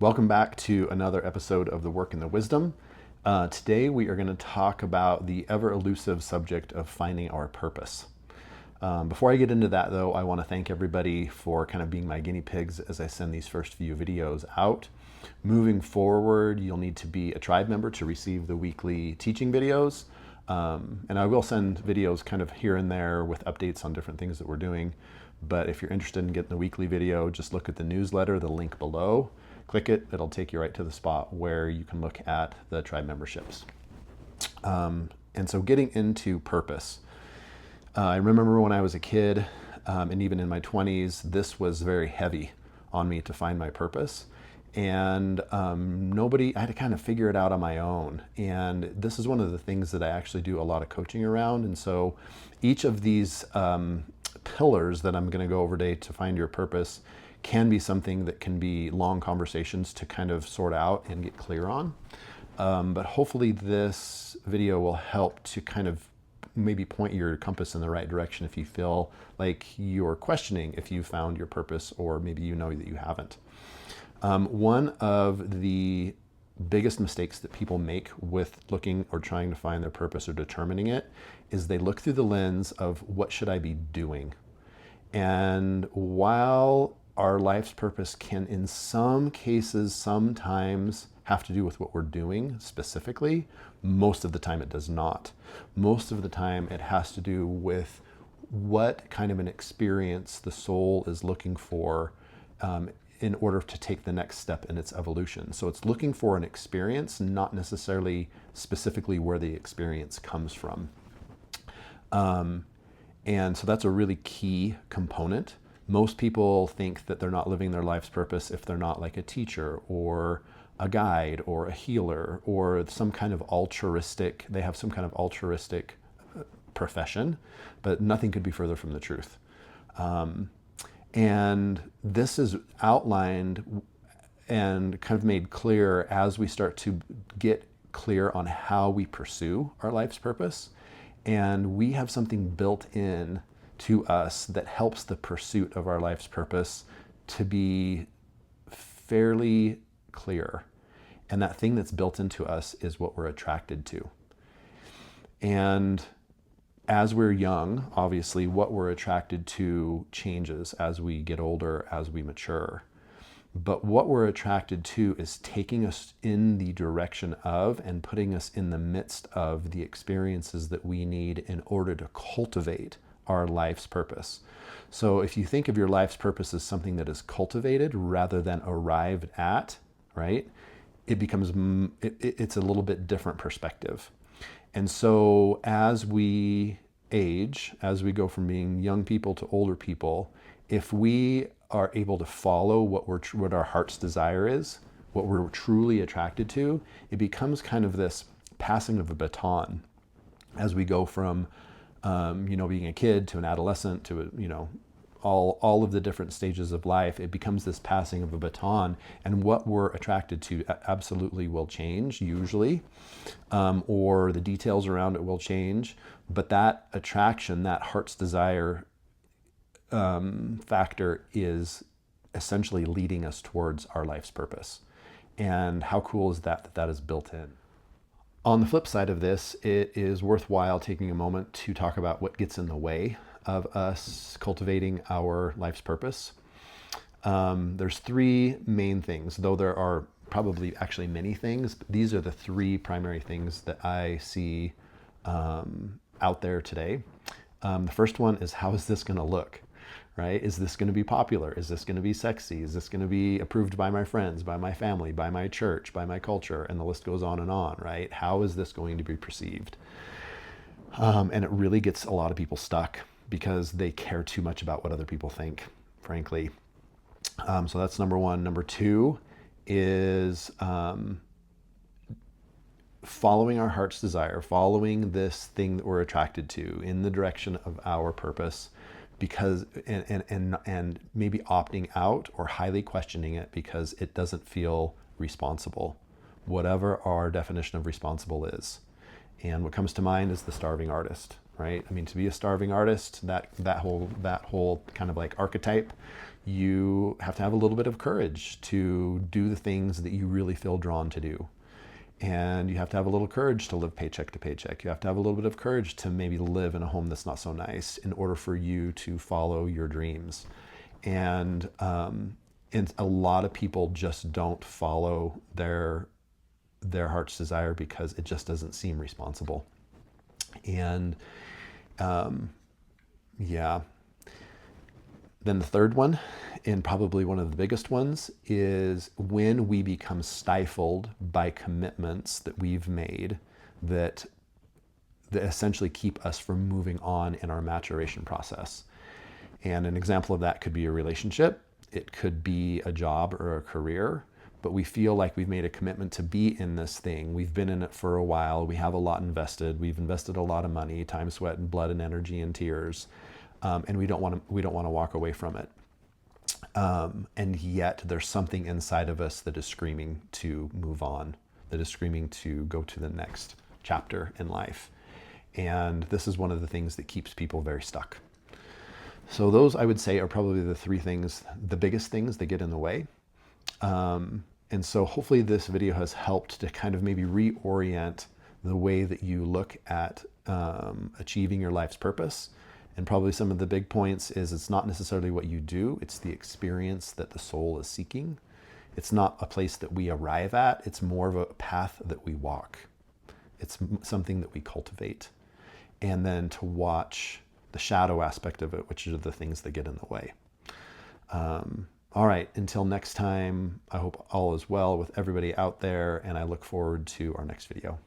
Welcome back to another episode of The Work and the Wisdom. Today we are going to talk about the ever elusive subject of finding our purpose. Before I get into that though, I want to thank everybody for kind of being my guinea pigs as I send these first few videos out. Moving forward, you'll need to be a tribe member to receive the weekly teaching videos. And I will send videos kind of here and there with updates on different things that we're doing. But if you're interested in getting the weekly video, just look at the newsletter, the link below. Click it, it'll take you right to the spot where you can look at the tribe memberships. And so getting into purpose. I remember when I was a kid, and even in my 20s, this was very heavy on me to find my purpose. And I had to kind of figure it out on my own. And this is one of the things that I actually do a lot of coaching around. And so each of these pillars that I'm going to go over today to find your purpose can be something that can be long conversations to kind of sort out and get clear on. But hopefully this video will help to kind of maybe point your compass in the right direction if you feel like you're questioning if you found your purpose, or maybe you know that you haven't. One of the biggest mistakes that people make with looking or trying to find their purpose or determining it is they look through the lens of what should I be doing? And while our life's purpose can in some cases sometimes have to do with what we're doing specifically, most of the time it does not. Most of the time it has to do with what kind of an experience the soul is looking for in order to take the next step in its evolution. So it's looking for an experience, not necessarily specifically where the experience comes from. And so that's a really key component. Most people think that they're not living their life's purpose if they're not like a teacher or a guide or a healer or some kind of altruistic, they have some kind of altruistic profession, but nothing could be further from the truth. And this is outlined and kind of made clear as we start to get clear on how we pursue our life's purpose. And we have something built in to us that helps the pursuit of our life's purpose to be fairly clear. And that thing that's built into us is what we're attracted to. And as we're young, obviously, what we're attracted to changes as we get older, as we mature. But what we're attracted to is taking us in the direction of and putting us in the midst of the experiences that we need in order to cultivate our life's purpose. So if you think of your life's purpose as something that is cultivated rather than arrived at, right, it becomes, it's a little bit different perspective. And so as we age, as we go from being young people to older people, if we are able to follow what our heart's desire is, what we're truly attracted to, it becomes kind of this passing of a baton as we go from being a kid to an adolescent to all of the different stages of life. It becomes this passing of a baton, and what we're attracted to absolutely will change usually, or the details around it will change, but that attraction, that heart's desire factor is essentially leading us towards our life's purpose. And how cool is that that is built in? On the flip side of this, it is worthwhile taking a moment to talk about what gets in the way of us cultivating our life's purpose. There's three main things, though there are probably actually many things, but these are the three primary things that I see out there today. The first one is, how is this going to look? Right? Is this going to be popular? Is this going to be sexy? Is this going to be approved by my friends, by my family, by my church, by my culture? And the list goes on, right? How is this going to be perceived? And it really gets a lot of people stuck because they care too much about what other people think, frankly. So that's number one. Number two is following our heart's desire, following this thing that we're attracted to in the direction of our purpose, because and maybe opting out or highly questioning it because it doesn't feel responsible, whatever our definition of responsible is. And what comes to mind is the starving artist, right? I mean, to be a starving artist, that whole kind of like archetype, You have to have a little bit of courage to do the things that you really feel drawn to do. And you have to have a little courage to live paycheck to paycheck. You have to have a little bit of courage to maybe live in a home that's not so nice in order for you to follow your dreams. And a lot of people just don't follow their heart's desire because it just doesn't seem responsible. And yeah. Then the third one, and probably one of the biggest ones, is when we become stifled by commitments that we've made that essentially keep us from moving on in our maturation process. And an example of that could be a relationship. It could be a job or a career, but we feel like we've made a commitment to be in this thing. We've been in it for a while. We have a lot invested. We've invested a lot of money, time, sweat, and blood, and energy, and tears. And we don't want to walk away from it. And yet there's something inside of us that is screaming to move on, that is screaming to go to the next chapter in life. And this is one of the things that keeps people very stuck. So those, I would say, are probably the three things, the biggest things that get in the way. And so hopefully this video has helped to kind of maybe reorient the way that you look at achieving your life's purpose. And probably some of the big points is it's not necessarily what you do, it's the experience that the soul is seeking. It's not a place that we arrive at, it's more of a path that we walk. It's something that we cultivate. And then to watch the shadow aspect of it, which are the things that get in the way. All right, until next time, I hope all is well with everybody out there, and I look forward to our next video.